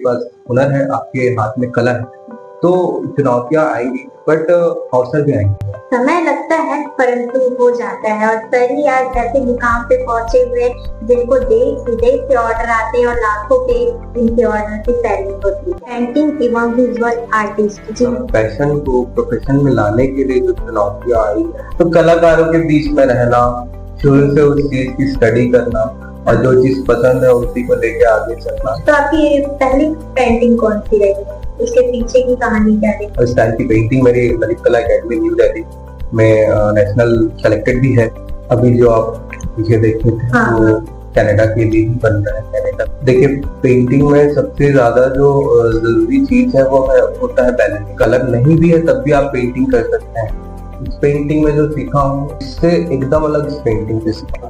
पास हुनर है, आपके हाथ में कला है, तो चुनौतियाँ आएँगी बट अवसर भी आएँगे। समय लगता है परंतु हो जाता है और सर ही आज ऐसे मुकाम पे पहुंचे हुए जिनको देश विदेश से ऑर्डर आते हैं और लाखों के इनके ऑर्डर की सेलिंग होती है। पेंटिंग एवं विजुअल आर्टिस्ट जी पैशन को प्रोफेशन में लाने के लिए जो चुनौतियाँ आई, तो कलाकारों के बीच में रहना, शुरू से उस चीज़ की स्टडी करना और जो चीज़ पसंद है उसी को लेके आगे चलना। तो आपकी पहली पेंटिंग कौन सी रही, उसके पीछे की कहानी क्या रही? उस टाइम की पेंटिंग मेरी ललित कला अकेडमी न्यू दिल्ली में नेशनल सेलेक्टेड भी है। अभी जो आप पीछे देखे थे हाँ। वो कनाडा के लिए ही बन रहा है। कनाडा देखिए, पेंटिंग में सबसे ज्यादा जो जरूरी चीज है वो होता है बैलेंस। कलर नहीं भी है तब भी आप पेंटिंग कर सकते हैं। इस पेंटिंग में जो सीखा हूँ इससे एकदम अलग इस पेंटिंग से सीखा।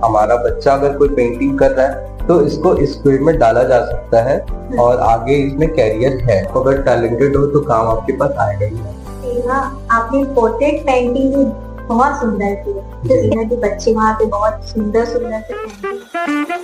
हमारा बच्चा अगर कोई पेंटिंग कर रहा है तो इसको इस फील्ड में डाला जा सकता है और आगे इसमें कैरियर है। तो अगर टैलेंटेड हो तो काम आपके पास आएगा ही। आपने पोर्ट्रेट पेंटिंग भी बहुत सुंदर की है, जिसमें कि बच्चे वहाँ पे बहुत सुंदर सुंदर से पेंटिंग।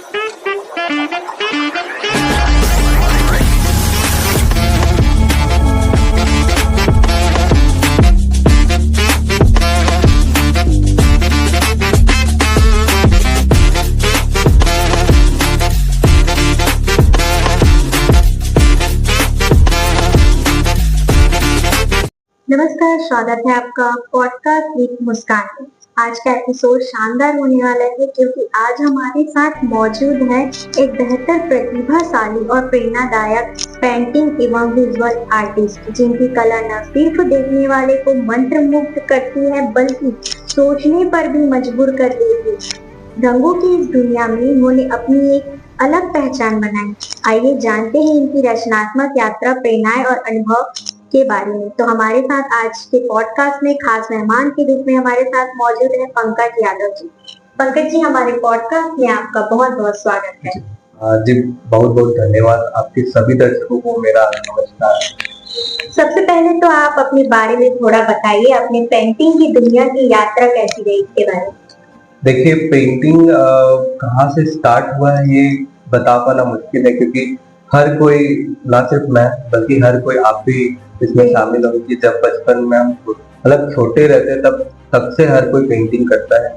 नमस्कार, स्वागत है आपका पॉडकास्ट विद मुस्कान में। आज का एपिसोड शानदार होने वाला है क्योंकि आज हमारे साथ मौजूद है एक बेहतर प्रतिभाशाली और प्रेरणादायक पेंटिंग एवं विजुअल आर्टिस्ट, जिनकी कला न सिर्फ देखने वाले को मंत्रमुग्ध करती है बल्कि सोचने पर भी मजबूर कर देती है। रंगों की इस दुनिया में उन्होंने अपनी एक अलग पहचान बनाई। आइए जानते हैं इनकी रचनात्मक यात्रा, प्रेरणाएं और अनुभव के बारे में। तो हमारे साथ आज के पॉडकास्ट में खास मेहमान के रूप में हमारे साथ मौजूद है पंकज यादव जी। पंकज जी, हमारे पॉडकास्ट में आपका बहुत बहुत स्वागत है। जी, बहुत बहुत धन्यवाद। आपके सभी दर्शकों को मेरा नमस्कार। सबसे पहले तो आप अपने बारे में थोड़ा बताइए, अपनी पेंटिंग की दुनिया की यात्रा कैसी रही इसके बारे में। देखिए, पेंटिंग कहाँ से स्टार्ट हुआ है ये बता पाना मुश्किल है, क्योंकि हर कोई, ना सिर्फ मैं बल्कि हर कोई, आप भी इसमें शामिल हो कि जब बचपन में हम मतलब छोटे रहते तब से हर कोई पेंटिंग करता है।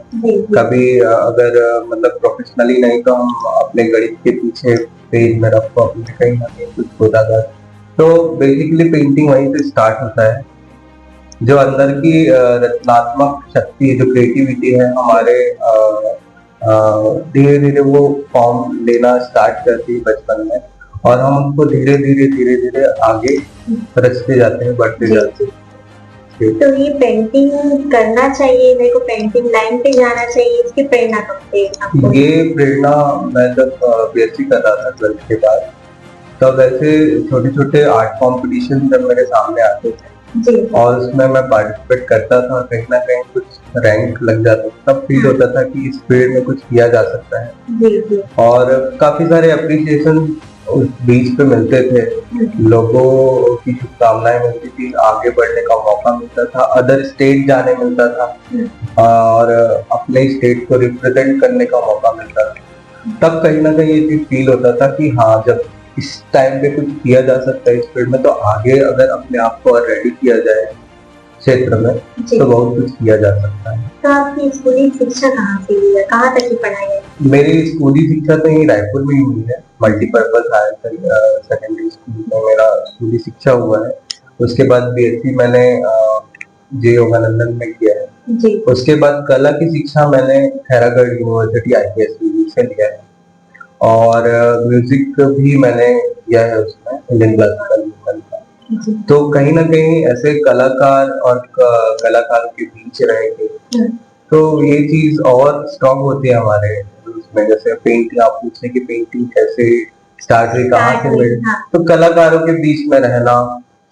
कभी अगर मतलब प्रोफेशनली नहीं तो हम अपने गणित के पीछे पेज में रफ कॉपी में कहीं ना कहीं कुछ होता था। तो बेसिकली पेंटिंग वहीं से स्टार्ट होता है। जो अंदर की रचनात्मक शक्ति, जो क्रिएटिविटी है हमारे, धीरे धीरे वो फॉर्म लेना स्टार्ट करती है बचपन में और हम उसको धीरे धीरे आगे रचते जाते हैं, बढ़ते जाते हैं। तो ये पेंटिंग करना चाहिए, मेरे को पेंटिंग लाइन पे जाना चाहिए, इसकी प्रेरणा कब से आपको? ये प्रेरणा मैं जब बीएससी कर रहा था 12th के बाद, तब ऐसे छोटे छोटे आर्ट कॉम्पिटिशन जब मेरे सामने आते थे जी। और उसमें मैं पार्टिसिपेट करता था, कहीं ना कहीं कुछ रैंक लग जाता था, तब फील होता था कि इस फील्ड में कुछ किया जा सकता है। जी। और काफी सारे अप्रिसिएशन उस बीच पे मिलते थे, लोगों की शुभकामनाएं मिलती थी, आगे बढ़ने का मौका मिलता था, अदर स्टेट जाने मिलता था और अपने स्टेट को रिप्रेजेंट करने का मौका मिलता था। तब कहीं ना कहीं ये चीज फील होता था कि हाँ, जब इस टाइम पे कुछ किया जा सकता है इस फील्ड में, तो आगे अगर अपने आप को और रेडी किया जाए क्षेत्र में तो बहुत कुछ किया जा सकता है। तो आपकी स्कूली शिक्षा कहाँ से हुई है, कहाँ तक की पढ़ाई है? मेरी स्कूली शिक्षा तो यही रायपुर में ही हुई है। मल्टीपर्पज हायर सेकेंडरी स्कूल में मेरा स्कूली शिक्षा हुआ है। उसके बाद बीएससी मैंने जे योगानंदन में किया है जी। उसके बाद कला की शिक्षा मैंने खैरागढ़ यूनिवर्सिटी IPS से लिया है और म्यूजिक भी मैंने किया है उसमें, इंडियन क्लासिकल म्यूजिक का। तो कहीं ना कहीं ऐसे कलाकार और कलाकार के बीच रहेंगे तो ये चीज और स्ट्रॉन्ग होती है हमारे उसमें। जैसे पेंटिंग, आप पूछने की पेंटिंग कैसे स्टार्ट हुई, कहाँ से मिली, तो कलाकारों के बीच में रहना,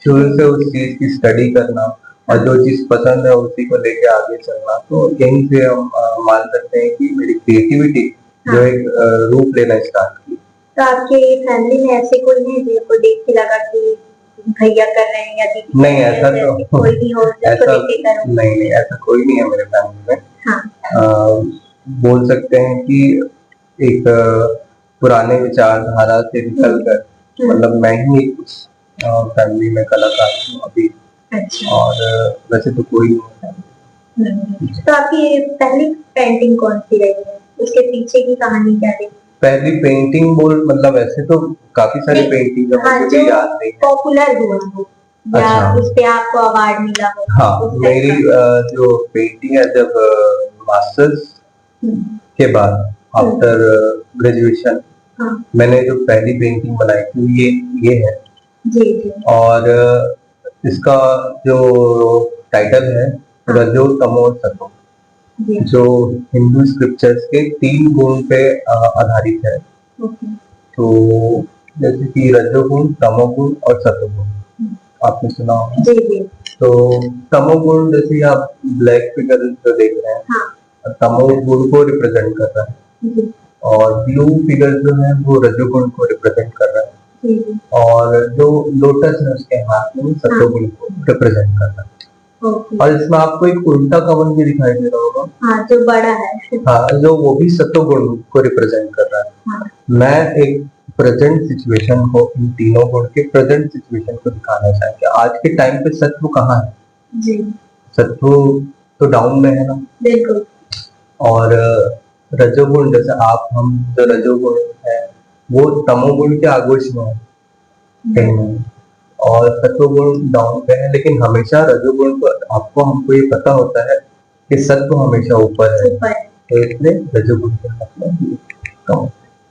शुरू से उस चीज की स्टडी करना और जो चीज पसंद है उसी को लेके आगे चलना। तो यहीं से हम मान सकते हैं कि मेरी क्रिएटिविटी जो एक रूप लेना स्टार्ट की। तो आपके फैमिली में ऐसे कोई नहीं जिनको देख के लगा कि भैया कर रहे हैं या दीदी? नहीं, ऐसा तो कोई भी हो ऐसा नहीं, ऐसा कोई नहीं है मेरे फैमिली में। हाँ। बोल सकते हैं कि एक पुराने विचारधारा से निकलकर मतलब मैं ही एक उस फैमिली में कलाकार हूँ अभी। अच्छा। और वैसे तो कोई नहीं है। तो आपकी पहली पेंटिंग कौन सी रही है? उसके पीछे की कहानी क्या रही? पहली पेंटिंग बोल मतलब ऐसे तो काफी सारी नहीं, पेंटिंग है, हाँ, मुझे जो भी याद नहीं है। पॉपुलर हुआ हो या अच्छा। उस पे आपको अवार्ड मिला हो, हाँ, उस टाइप मेरी का। जो पेंटिंग है जब मास्टर्स हम्म, के बाद आफ्टर ग्रेजुएशन हाँ, मैंने जो पहली पेंटिंग बनाई थी ये है। जी जी। और इसका जो टाइटल है हाँ, रजो तमो सतो, जी। जो हिंदू स्क्रिप्चर्स के 3 गुण पे आधारित है। ओके। तो जैसे कि रजोगुण, तमोगुण और सतोगुण आपने सुना होगा। जी जी। तो तमोगुण जैसे आप ब्लैक फिगर जो देख रहे हैं, हाँ, तमोगुण को रिप्रेजेंट कर रहा है। जी और ब्लू फिगर जो है वो रजोगुण को रिप्रेजेंट कर रहा है। जी जी। और जो लोटस है उसके हाथ में वो हाँ, सतोगुण को रिप्रेजेंट कर रहा है। ओके। और इसमें आपको एक उल्टा कमल भी दिखाई दे रहा होगा। हाँ, जो बड़ा है। हाँ, जो वो भी सतोगुण को रिप्रेजेंट कर रहा है। हाँ, मैं एक प्रेजेंट सिचुएशन को, इन तीनों गुण के प्रेजेंट सिचुएशन को दिखाना चाहेंगे। आज के टाइम पे सत्व कहाँ है? जी सत्व तो डाउन में है ना। बिल्कुल। और रजोगुण जैसे आप हम जो रजोगुण है वो तमोगुण के आगोश में है कहीं ना कहीं। और सत्वगुण डाउन पे है, लेकिन हमेशा रजोगुण को आपको हमको ये पता होता है कि सत्व हमेशा ऊपर है, ऊपर। तो इसलिए रजोगुण के हाथ में ये कम।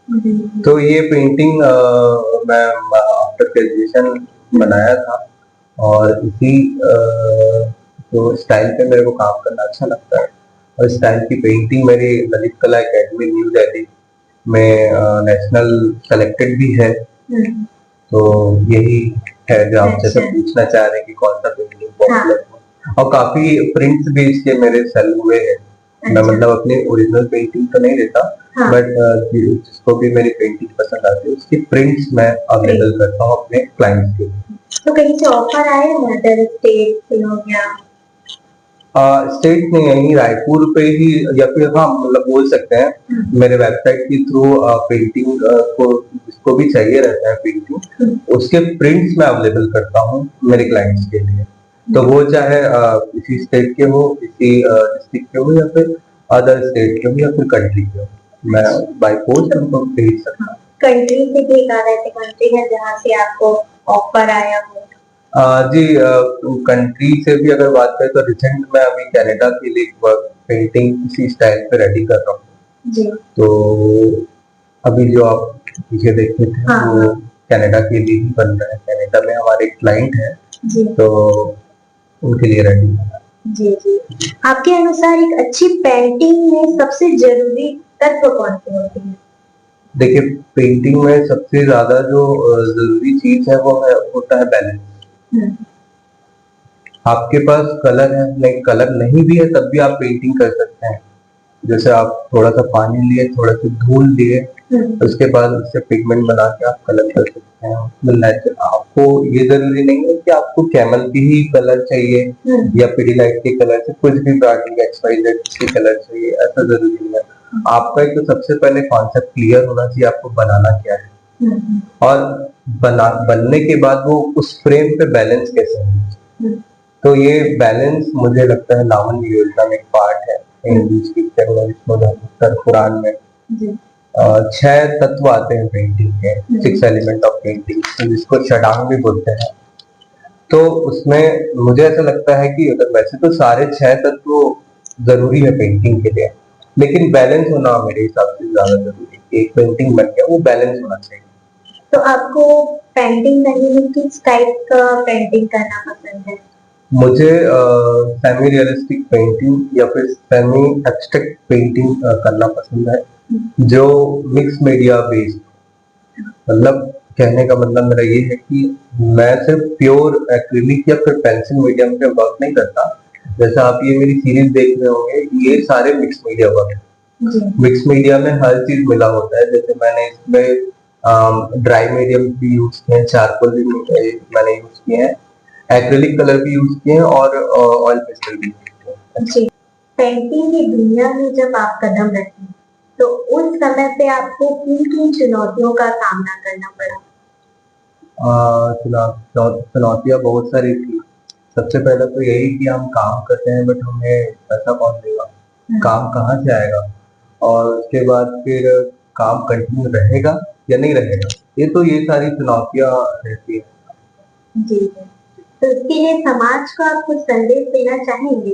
जी तो ये पेंटिंग मैं आफ्टर ग्रेजुएशन बनाया था। और इसी जो स्टाइल पे मेरे को काम करना अच्छा लगता है। और स्टाइल की पेंटिंग मेरी ललित कला एकेडमी न्यू दिल्ली में नेशनल सेलेक्टेड भी है। तो यही है जो आप जैसे अच्छा। पूछना चाह रहे हैं कि कौन सा पेंटिंग हाँ। पॉपुलर है। और काफी प्रिंट्स भी इसके मेरे सेल हुए हैं। मैं अच्छा। मतलब अपनी ओरिजिनल पेंटिंग तो नहीं देता, हाँ। बट जिसको भी मेरी पेंटिंग पसंद आती है उसकी प्रिंट्स मैं अवेलेबल करता हूँ अपने क्लाइंट्स के लिए। तो कहीं से ऑफर आए हैं अदर स्टेट से हो गया? स्टेट में यही रायपुर पे ही, या फिर हाँ मतलब बोल सकते हैं मेरे वेबसाइट के थ्रू पेंटिंग को जिसको भी चाहिए रहता है पेंटिंग उसके प्रिंट्स मैं अवेलेबल करता हूँ मेरे क्लाइंट्स के लिए। तो वो चाहे किसी स्टेट के हो, किसी डिस्ट्रिक्ट के हो, या फिर अदर स्टेट के हो, या फिर कंट्री के हो, मैं बाय पोस्ट उनको भेज सकता हूँ। कंट्री से भी एक आधा ऐसे कंट्री है जहाँ से आपको ऑफर आया हो? जी, कंट्री से भी अगर बात करें तो रिसेंट में अभी कनाडा के लिए एक पेंटिंग इसी स्टाइल पे रेडी कर रहा हूँ। जी। तो अभी जो आप पीछे देखे थे हाँ, वो कनाडा के लिए ही बन रहा है। कनाडा में हमारे एक क्लाइंट है, जी। तो उनके लिए रेडी है। जी जी। आपके अनुसार एक अच्छी पेंटिंग में सबसे जरूरी तत्व कौन से होते हैं? देखिए, पेंटिंग में सबसे ज्यादा जो जरूरी चीज है वो है होता है बैलेंस। आपके पास कलर है, नहीं कलर नहीं भी है तब भी आप पेंटिंग कर सकते हैं। जैसे आप थोड़ा सा पानी लिए, थोड़ा सा धूल लिए, उसके बाद उससे पिगमेंट बना के आप कलर कर सकते हैं। नेचुरल, आपको ये जरूरी नहीं है कि आपको कैमल की ही कलर चाहिए या पिडीलाइट के कलर से, कुछ भी ब्रांड एक्सवाइजेड के कलर चाहिए, ऐसा जरूरी नहीं है। आपका एक तो सबसे पहले कॉन्सेप्ट क्लियर होना चाहिए आपको बनाना क्या है। और बनने के बाद वो उस फ्रेम पे बैलेंस कैसे होना। तो ये बैलेंस मुझे लगता है लावण्य योजना में एक पार्ट है इंग्लिश पिक्चर में, विष्णु पुराण में 6 तत्व आते हैं पेंटिंग के, 6 एलिमेंट ऑफ पेंटिंग, जिसको षडांग भी बोलते हैं। तो उसमें मुझे ऐसा लगता है कि अगर वैसे तो सारे 6 तत्व जरूरी है पेंटिंग के लिए, लेकिन बैलेंस होना मेरे हिसाब से ज्यादा जरूरी है। एक पेंटिंग बन गया वो बैलेंस होना चाहिए। तो आपको पेंटिंग करने में किस टाइप का पेंटिंग करना पसंद है? मुझे सेमी रियलिस्टिक पेंटिंग या फिर सेमी एब्स्ट्रैक्ट पेंटिंग करना पसंद है, जो मिक्स मीडिया बेस्ड। मतलब कहने का मतलब मेरा ये है कि मैं सिर्फ प्योर एक्रिलिक या फिर पेंसिल मीडियम पे वर्क नहीं करता। जैसे आप ये मेरी सीरीज देख रहे होंगे, ये सारे मिक्स मीडिया वर्क है। मिक्स मीडिया में हर चीज मिला होता है। जैसे मैंने इसमें ड्राई मीडियम भी यूज किए हैं, चारकोल भी मैंने यूज किए हैं, एक्रिलिक कलर भी यूज किए हैं, और ऑयल पेस्टल भी यूज किए हैं। जी। पेंटिंग की दुनिया में जब आप कदम रखें तो उस समय पे आपको किन किन चुनौतियों का सामना करना पड़ा? चुनौतियाँ बहुत सारी थी। सबसे पहले तो यही कि हम काम करते हैं बट हमें पैसा कौन देगा? काम कहाँ से आएगा? और उसके बाद फिर काम कंटिन्यू रहेगा या नहीं रहेगा? ये सारी चुनौतियाँ रहती हैं। जी, जी। तो इसके लिए समाज को आप कुछ संदेश देना चाहेंगे?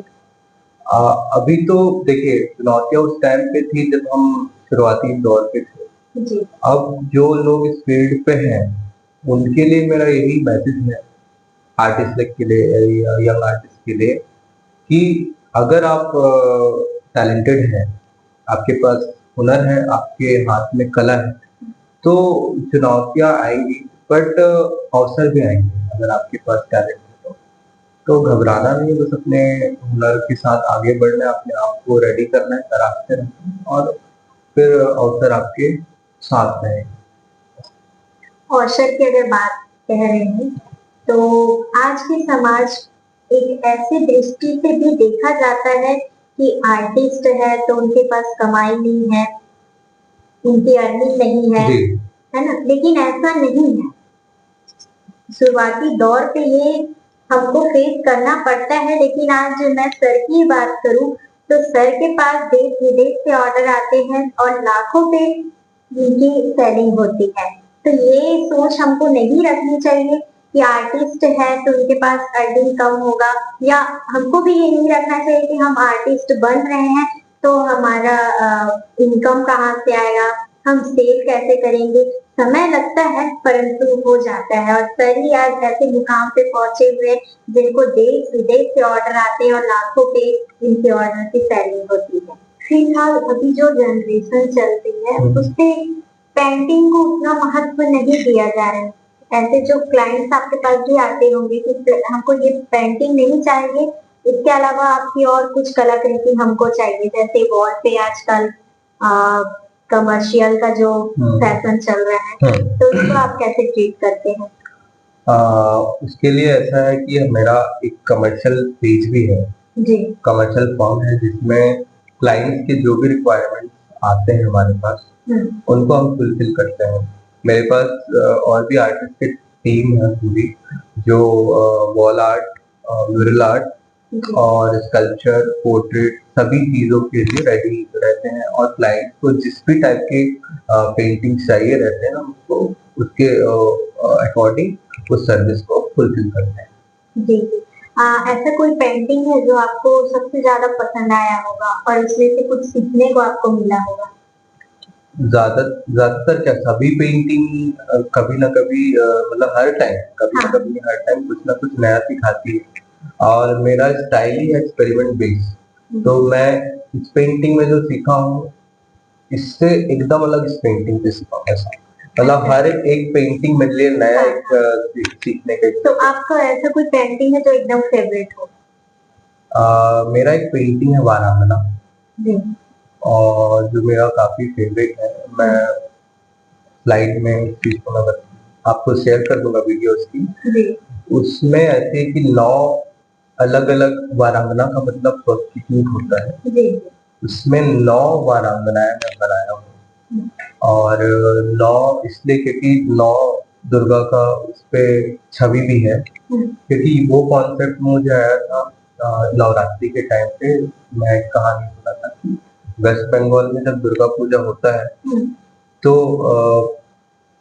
अ, अभी तो देखिए चुनौतियाँ उस टाइम पे थी जब हम शुरुआती दौर पे थे। जी, अब जो लोग इस फील्ड पे हैं, उनके लिए मेरा यही मैसेज है आर्टिस्ट के लिए या यंग आर्टिस्ट के लिए कि अगर आप टैलेंटेड हैं, आपके पास हुनर है, आपके हाथ में कला है, तो चुनौतियाँ आएँगी बट अवसर भी आएँगे अगर आपके पास टैलेंट है तो। तो घबराना नहीं है, बस अपने हुनर के साथ आगे बढ़ना है, अपने आप को रेडी करना है, तराशते रहना है और फिर अवसर आपके साथ रहेंगे। कौशल की अगर बात कह रहे हैं, तो आज के समाज एक ऐसी दृष्टि से भी देखा जाता है कि आर्टिस्ट है तो उनके पास कमाई नहीं है, उनकी अर्निंग नहीं जी। है ना? लेकिन ऐसा नहीं है। शुरुआती दौर पे ये हमको फेस करना पड़ता है, लेकिन आज मैं सर की बात करूँ तो सर के पास देश-विदेश से ऑर्डर आते हैं और लाखों पे उनकी सेलिंग होती है। तो ये सोच हमको नहीं रखनी चाहिए कि आर्टिस्ट है तो उनके पास अर्निंग कम होगा, या हमको भी ये नहीं रखना चाहिए कि हम आर्टिस्ट बन रहे हैं तो हमारा इनकम कहाँ से आएगा, हम सेव कैसे करेंगे। समय लगता है परंतु हो जाता है, और सर ही आज ऐसे मुकाम पे पहुंचे हुए हैं जिनको देश विदेश से ऑर्डर आते हैं और लाखों पे इनके ऑर्डर की सेलिंग होती है। फिलहाल अभी जो जनरेशन चल रही है उसपे पेंटिंग को उतना महत्व नहीं दिया जा रहा है। ऐसे जो क्लाइंट्स आपके पास भी आते होंगे कि हमको ये पेंटिंग नहीं चाहिए, इसके अलावा आपकी और कुछ कलाकृति हमको चाहिए, जैसे वॉल पे आजकल कमर्शियल का जो फैशन चल रहा है, तो उसको आप कैसे ट्रीट करते हैं? अ, उसके लिए ऐसा है कि मेरा एक कमर्शियल पेज भी है, जी, कमर्शियल फॉर्म है जिसमें क्लाइंट्स के जो भी रिक्वायरमेंट्स आते हैं हमारे पास, उनको हम फुलफिल करते हैं। मेरे पास और भी आर्टिस्ट की टीम है पूरी जो वॉल आर्ट, म्यूरल आर्ट जी, और स्कल्पचर, पोर्ट्रेट सभी चीज़ों के लिए रेडी रहते हैं और क्लाइंट को जिस भी टाइप के पेंटिंग्स चाहिए रहते हैं, हम उसको उसके अकॉर्डिंग उस सर्विस को फुलफिल करते हैं। जी, जी। ऐसा कोई पेंटिंग है जो आपको सबसे ज़्यादा पसंद आया होगा और उसमें से कुछ सीखने को आपको मिला होगा? ज़्यादातर क्या सभी पेंटिंग कभी न कभी मतलब हर टाइम कभी न हाँ, कभी नहीं, हर टाइम कुछ न कुछ नया सिखाती है और मेरा स्टाइल ही है एक्सपेरिमेंट बेस्ड। तो मैं इस पेंटिंग में जो सीखा हूँ, इससे एकदम अलग इस पेंटिंग से सीखा हूँ ऐसा। मतलब हर एक पेंटिंग मेरे लिए नया हाँ, एक सीखने का तो आपका ऐसा कोई पेंटिंग है जो एकदम फेवरेट हो? मेरा एक पेंटिंग है वारांगना जी, और जो मेरा काफ़ी फेवरेट है। मैं स्लाइड में उस चीज़ को मैं आपको शेयर कर दूँगा वीडियो उसकी। जी, उसमें ऐसे है कि 9 अलग-अलग वारांगना का मतलब प्रॉस्टिट्यूट होता है। जी, उसमें 9 वारांगनाएँ मैं बनाया हूँ हुँ, और 9 इसलिए क्योंकि 9 दुर्गा का उसपे छवि भी है, हुँ, क्योंकि वो कॉन्सेप्ट मुझे आया था नवरात्रि के टाइम पे। मैं एक कहानी सुना था कि वेस्ट बंगाल में जब दुर्गा पूजा होता है, हुँ, तो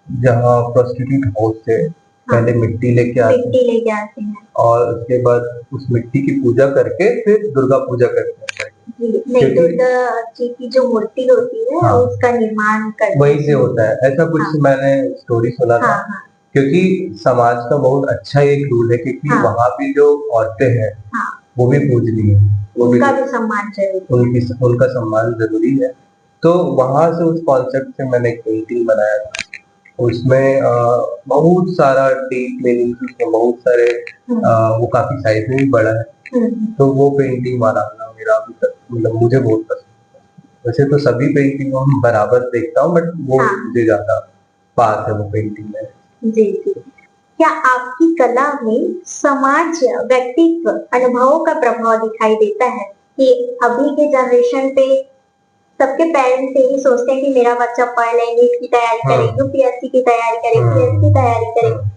जहाँ प्रोस्टिट्यूट हाउस से हाँ, पहले मिट्टी लेके आते हैं मिट्टी लेके आते हैं। और उसके बाद उस मिट्टी की पूजा करके फिर दुर्गा पूजा करते हैं। जी, नहीं, क्योंकि दुर्गा जी की जो मूर्ति होती है हाँ, उसका निर्माण करते वहीं से हैं। होता है। ऐसा कुछ हाँ, मैंने स्टोरी सुना था। हाँ, हाँ, क्योंकि समाज का बहुत अच्छा एक रूल है क्योंकि हाँ, वहाँ भी जो औरतें हैं, हाँ, वो भी पूजनीय हैं। वो भी उनका भी सम्मान ज़रूरी है। उनका सम्मान ज़रूरी है। तो वहाँ से उस कॉन्सेप्ट से मैंने एक पेंटिंग बनाया था। उसमें बहुत सारा डीप मीनिंग्स उसमें बहुत सारे हुँ, वो काफ़ी साइज़ में भी बड़ा है। हुँ, तो वो पेंटिंग वाराणसी मेरा अभी तक मतलब मुझे बहुत पसंद है। वैसे तो सभी पेंटिंग को हम बराबर देखता हूँ बट वो हाँ, मुझे ज़्यादा पास है वो पेंटिंग में। जी, जी। क्या आपकी कला में समाज, व्यक्तित्व, अनुभवों का प्रभाव दिखाई देता है कि अभी के जनरेशन पे सबके पेरेंट्स यही सोचते हैं कि मेरा बच्चा पढ़ ले, नीट की तैयारी करे, हाँ, यूपीएससी की तैयारी करे, हाँ, पीएस की तैयारी करे। हाँ।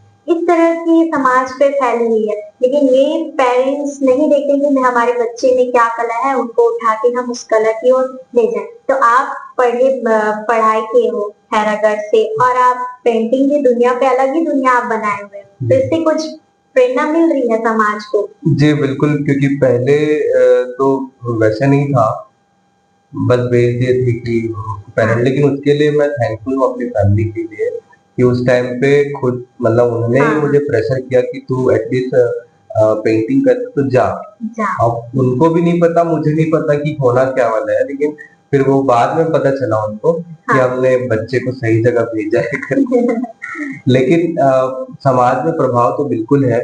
तरह की समाज पे फैली हुई है, लेकिन ये पेरेंट्स नहीं देखते कि हमारे बच्चे में क्या कला है, उनको उठा के हम उस कला की ओर ले जाएं। तो आप पढ़ाई किए हो खैरागढ़ से और आप पेंटिंग की दुनिया पे अलग ही दुनिया आप बनाए हुए हो, तो इससे कुछ प्रेरणा मिल रही है समाज को। जी बिल्कुल, क्योंकि पहले तो वैसे नहीं था, बस भेज दिए थे कि पेरेंट, लेकिन उसके लिए मैं थैंकफुल हूँ अपनी फैमिली के लिए कि उस टाइम पे खुद मतलब उन्होंने ही हाँ, मुझे प्रेशर किया कि तू एटलीस्ट पेंटिंग कर तो जा। जा अब उनको भी नहीं पता, मुझे नहीं पता कि होना क्या वाला है, लेकिन फिर वो बाद में पता चला उनको कि हाँ। हमने बच्चे को सही जगह भेजा है करके। लेकिन समाज में प्रभाव तो बिल्कुल है,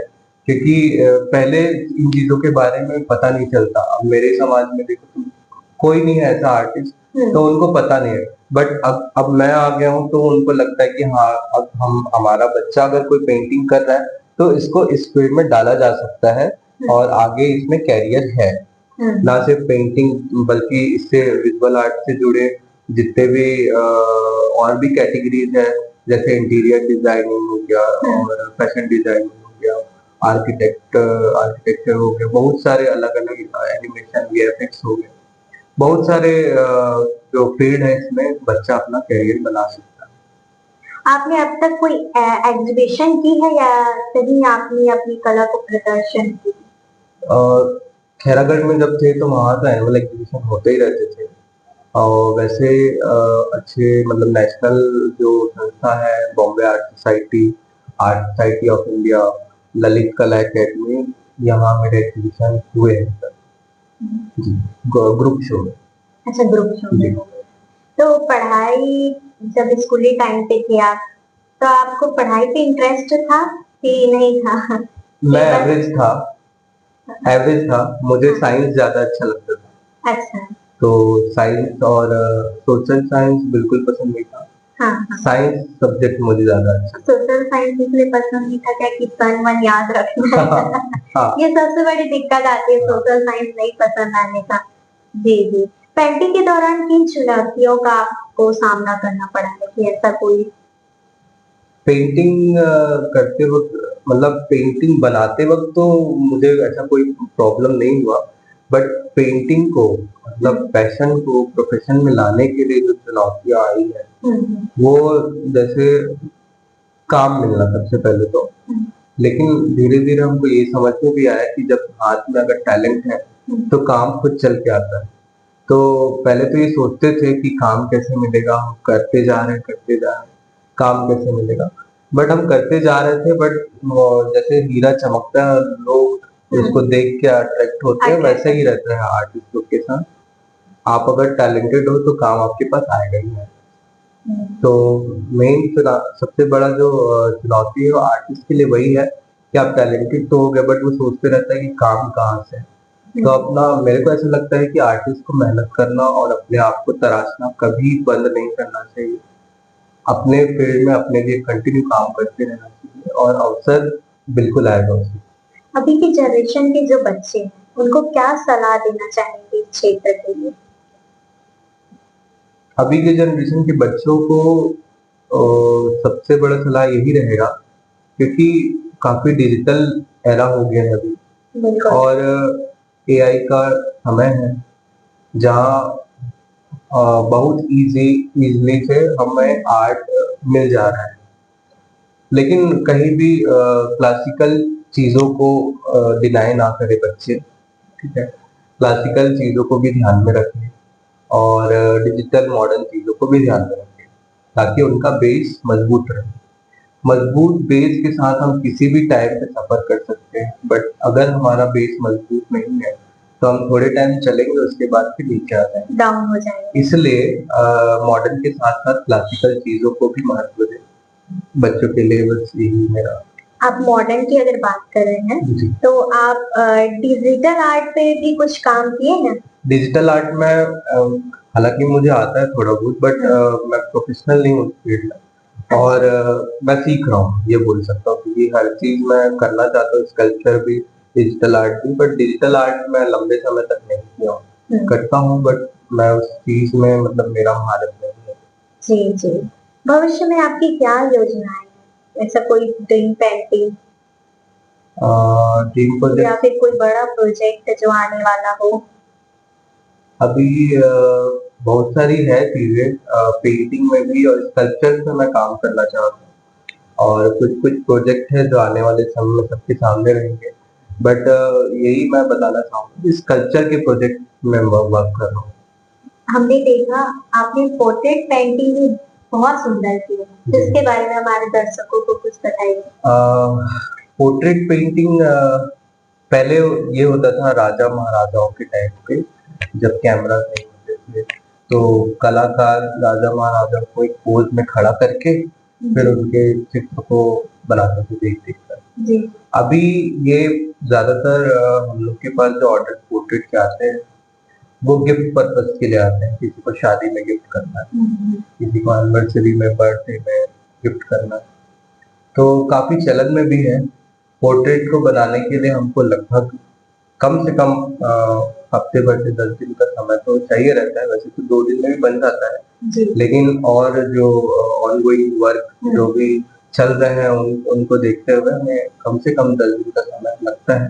क्योंकि पहले इन चीजों के बारे में पता नहीं चलता। अब मेरे समाज में देखो तुम, कोई नहीं है ऐसा आर्टिस्ट, तो उनको पता नहीं है। बट अब मैं आ गया हूँ तो उनको लगता है कि हाँ, अब हम हमारा बच्चा अगर कोई पेंटिंग कर रहा है तो इसको इस फील्ड में डाला जा सकता है और आगे इसमें कैरियर है। ना सिर्फ पेंटिंग बल्कि इससे विजुअल आर्ट से जुड़े जितने भी और भी कैटेगरीज है, जैसे इंटीरियर डिजाइनिंग हो गया और फैशन डिजाइनिंग हो गया, आर्किटेक्चर हो गया, बहुत सारे अलग अलग एनिमेशन वीएफएक्स हो गए, बहुत सारे जो फील्ड है इसमें बच्चा अपना करियर बना सकता है। आपने अब तक कोई एग्जीबिशन की है या कहीं आपने अपनी कला को प्रदर्शन की? खैरागढ़ में जब थे तो वहाँ तो एनुअल एग्जीबिशन होते ही रहते थे, और वैसे अच्छे मतलब नेशनल जो संस्था है, Bombay art society of India, Lalit कला एकेडमी, यहाँ मेरे एग्जीबिशन हुए हैं सर। जी, ग्रुप शो में। अच्छा, ग्रुप शो जी। में हो गए। तो पढ़ाई जब स्कूली टाइम पे थे आप, तो आपको पढ़ाई पे इंटरेस्ट था कि नहीं था? मैं कि बस एवरेज था, मुझे साइंस ज्यादा अच्छा लगता था। अच्छा, तो साइंस और सोशल साइंस बिल्कुल पसंद नहीं था। हाँ, हाँ। साइंस सब्जेक्ट मुझे ज्यादा अच्छा सोशल साइंस इसलिए पसंद नहीं था क्या कि सन वन याद रखना था। है? हाँ, ये सबसे बड़ी दिक्कत आती है सोशल साइंस नहीं पसंद आने का। जी, जी। पेंटिंग के दौरान किन चुनौतियों का आपको सामना करना पड़ा है कि ऐसा कोई पेंटिंग करते वक्त मतलब पेंटिंग बनाते वक्त तो मुझे ऐसा कोई प्रॉब्लम नहीं हुआ, बट पेंटिंग को मतलब पैशन को प्रोफेशन में लाने के लिए जो चुनौतियां आई है, वो जैसे काम मिलना सबसे पहले तो, लेकिन धीरे धीरे हमको ये समझ में भी आया कि जब हाथ में अगर टैलेंट है तो काम खुद चल के आता है। तो पहले तो ये सोचते थे कि काम कैसे मिलेगा, हम करते जा रहे हैं करते जा रहे हैं, काम कैसे मिलेगा, बट हम करते जा रहे थे। बट जैसे हीरा चमकता है, लोग उसको देख के अट्रैक्ट होते हैं, वैसे ही रहता है आर्टिस्ट लोग के साथ। आप अगर टैलेंटेड हो तो काम आपके पास आएगा ही है। तो मेन सबसे बड़ा जो चुनौती है वो आर्टिस्ट के लिए वही है कि आप टैलेंटेड तो हो गए, बट वो सोचते रहता है कि काम कहाँ से है। तो अपना मेरे को ऐसा लगता है कि आर्टिस्ट को मेहनत करना और अपने आप को तराशना कभी बंद नहीं करना चाहिए। अपने फील्ड में अपने लिए कंटिन्यू काम करते रहना चाहिए और अवसर बिल्कुल आएगा उसमें। अभी की जनरेशन के जो बच्चे हैं, उनको क्या सलाह देना चाहेंगे इस क्षेत्र के लिए? अभी के जनरेशन के बच्चों को सबसे बड़ा सलाह यही रहेगा, क्योंकि काफी डिजिटल एरा हो गया है अभी, बिल्कुल। और एआई का समय है जहाँ बहुत इजीली से हमें आर्ट मिल जा रहा है। लेकिन कहीं भी क्लासिकल चीजों को डिनाई ना करे बच्चे, ठीक है, क्लासिकल चीजों को भी ध्यान में रखें और डिजिटल मॉडर्न चीजों को भी ध्यान में रखें, ताकि उनका बेस मजबूत रहे। मजबूत बेस के साथ हम किसी भी टाइम पे सफर कर सकते हैं, बट अगर हमारा बेस मजबूत नहीं है तो हम थोड़े टाइम चलेंगे, उसके बाद फिर नीचे आ जाएंगे, डाउन हो जाएंगे। इसलिए मॉडर्न के साथ साथ क्लासिकल चीजों को भी महत्व दें बच्चों के लिए। बस यही मेरा। आप मॉडर्न की अगर बात कर रहे हैं तो आप डिजिटल आर्ट पे भी कुछ काम किए हैं? डिजिटल आर्ट में हालांकि मुझे आता है थोड़ा बहुत, बट मैं प्रोफेशनल नहीं हूँ उस फील्ड में, और मैं सीख रहा हूँ ये बोल सकता हूँ, क्योंकि हर चीज मैं करना चाहता हूँ, स्कल्पचर भी डिजिटल आर्ट भी, बट डिजिटल आर्ट में लंबे समय तक नहीं किया हूँ। करता हूँ बट मैं उस चीज में मतलब मेरा महारत नहीं है। जी, जी। भविष्य में आपकी क्या योजनाएं हैं? ऐसा कोई ड्रीम पेंटिंग ड्रीम प्रोजेक्ट या फिर कोई बड़ा प्रोजेक्ट जो आने वाला हो? अभी बहुत सारी है चीजें, पेंटिंग में भी और स्कल्पचर में मैं काम करना चाहता हूँ, और कुछ कुछ प्रोजेक्ट है जो आने वाले समय में सबके सामने रहेंगे। बट यही मैं बताना चाहूँगा कि स्कल्पचर के प्रोजेक्ट में वर्क कर रहा हूँ। हमने देखा आपने पोर्ट्रेट पेंटिंग भी बहुत सुंदर की है, तो जी। इसके बारे में हमारे दर्शकों को कुछ बताइए। पोर्ट्रेट पेंटिंग पहले ये होता था राजा महाराजाओं के टाइम पे, जब कैमरा नहीं होते थे, तो कलाकार राजा महाराजा को एक पोज में खड़ा करके फिर उनके चित्र को बनाते थे देख देख कर। जी। अभी ये ज्यादातर हम लोग के पास जो ऑर्डर पोर्ट्रेट के आते हैं वो गिफ्ट पर्पज के लिए आते हैं, किसी को शादी में गिफ्ट करना है, किसी को एनिवर्सरी में, बर्थडे में गिफ्ट करना है, तो काफी चलन में भी है। पोर्ट्रेट को बनाने के लिए हमको लगभग कम से कम हफ्ते भर से 10 दिन का समय तो चाहिए रहता है। वैसे तो 2 दिन में भी बन जाता है, जी। लेकिन और जो ऑनगोइंग वर्क जो भी चल रहे हैं उनको देखते हुए हमें कम से कम 10 दिन का समय लगता है।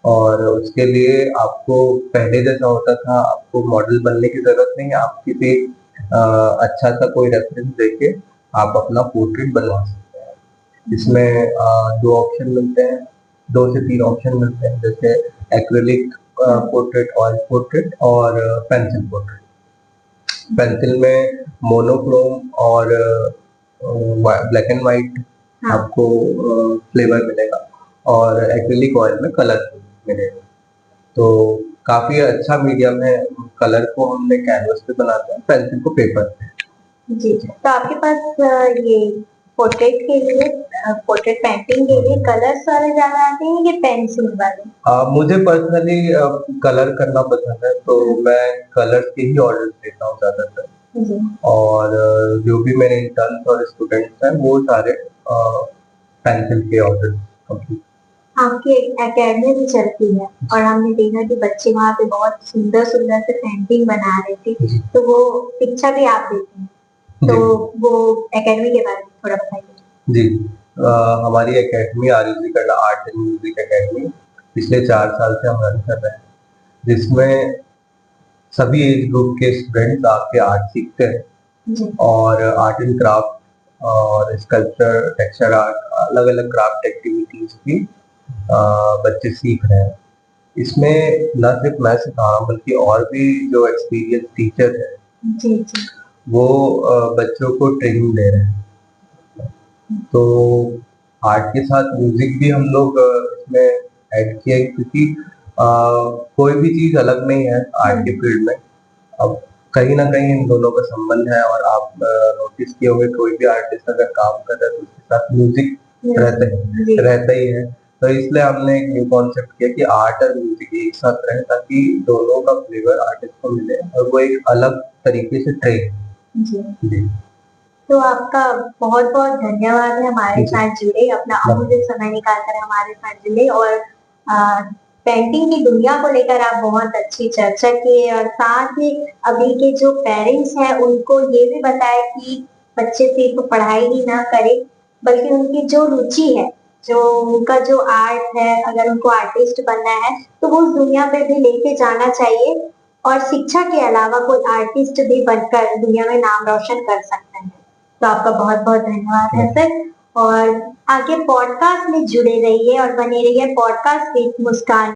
और उसके लिए आपको पहले जैसा होता था, आपको मॉडल बनने की जरूरत नहीं है, आप किसी अच्छा सा कोई रेफरेंस देके आप अपना पोर्ट्रेट बनवा सकते हैं। इसमें 2 ऑप्शन मिलते हैं, 2 से 3 ऑप्शन मिलते हैं, जैसे एक्रिलिक पोर्ट्रेट, ऑयल पोर्ट्रेट और पेंसिल पोर्ट्रेट। पेंसिल में मोनोक्रोम और ब्लैक एंड व्हाइट आपको फ्लेवर मिलेगा, और एक्रिलिक ऑयल में कलर मिलेगा। तो काफी अच्छा मीडियम है, कलर को हमने कैनवस पे बनाते हैं, पेंसिल को पेपर पे। जी, तो आपके पास ये पोर्ट्रेट के लिए पोर्ट्रेट पेंटिंग के लिए कलर्स वाले ज़्यादा आते हैं या पेंसिल वाले? मुझे पर्सनली कलर करना पसंद है, तो मैं कलर्स के ही ऑर्डर देता हूँ ज्यादातर। जी। और जो भी मेरे इंटर्न्स और स्टूडेंट्स हैं वो सारे पेंसिल के ऑर्डर कंप्लीट। आपकी एकेडमी भी चलती है और हमने देखा कि बच्चे वहाँ पे बहुत सुंदर-सुंदर से पेंटिंग बना रहे थे, जी। तो वो शिक्षा भी आप देते हैं, जी। तो वो एकेडमी के बारे में थोड़ा बताइए। जी। हमारी एकेडमी आरयूजी कला आर्ट एंड म्यूजिक एकेडमी पिछले 4 साल से हम रन कर रहे हैं, जिसमें सभी एज ग्रुप के स्टूडेंट्स आके आर्ट सीखते हैं, जी। और आर्ट एंड क्राफ्ट और स्कल्पचर, टेक्सचर आर्ट, अलग-अलग क्राफ्ट एक्टिविटीज भी बच्चे सीख रहे हैं। इसमें न सिर्फ मैं सिखा रहा हूँ बल्कि और भी जो एक्सपीरियंस टीचर है जी, जी। वो बच्चों को ट्रेनिंग दे रहे हैं। तो आर्ट के साथ म्यूजिक भी हम लोग इसमें ऐड किया है, क्योंकि कोई भी चीज अलग नहीं है आर्ट के फील्ड में। अब कहीं ना कहीं इन दोनों का संबंध है, और आप नोटिस किए होंगे कोई भी आर्टिस्ट अगर काम कर रहा है तो उसके साथ म्यूजिक जी। रहता ही है। तो इसलिए हमने एक न्यू कॉन्सेप्ट किया कि आर्ट और म्यूजिक एक साथ रहे, ताकि दोनों का फ्लेवर आर्टिस्ट को मिले और वो एक अलग तरीके से ट्रेन। जी। जी। तो आपका बहुत-बहुत धन्यवाद है हमारे जी। साथ जुड़े, अपना अमूल्य समय निकाल कर हमारे साथ जुड़े और पेंटिंग की दुनिया को लेकर आप बहुत अच्छी चर्चा किए और साथ ही अभी के जो पेरेंट्स हैं उनको ये भी बताया कि बच्चे सिर्फ पढ़ाई ही ना करें, बल्कि उनकी जो रुचि है, जो उनका जो आर्ट है, अगर उनको आर्टिस्ट बनना है, तो वो उस दुनिया में भी लेके जाना चाहिए और शिक्षा के अलावा कोई आर्टिस्ट भी बनकर दुनिया में नाम रोशन कर सकते हैं। तो आपका बहुत-बहुत धन्यवाद है सर, और आगे पॉडकास्ट में जुड़े रहिए और बने रहिए पॉडकास्ट विद मुस्कान।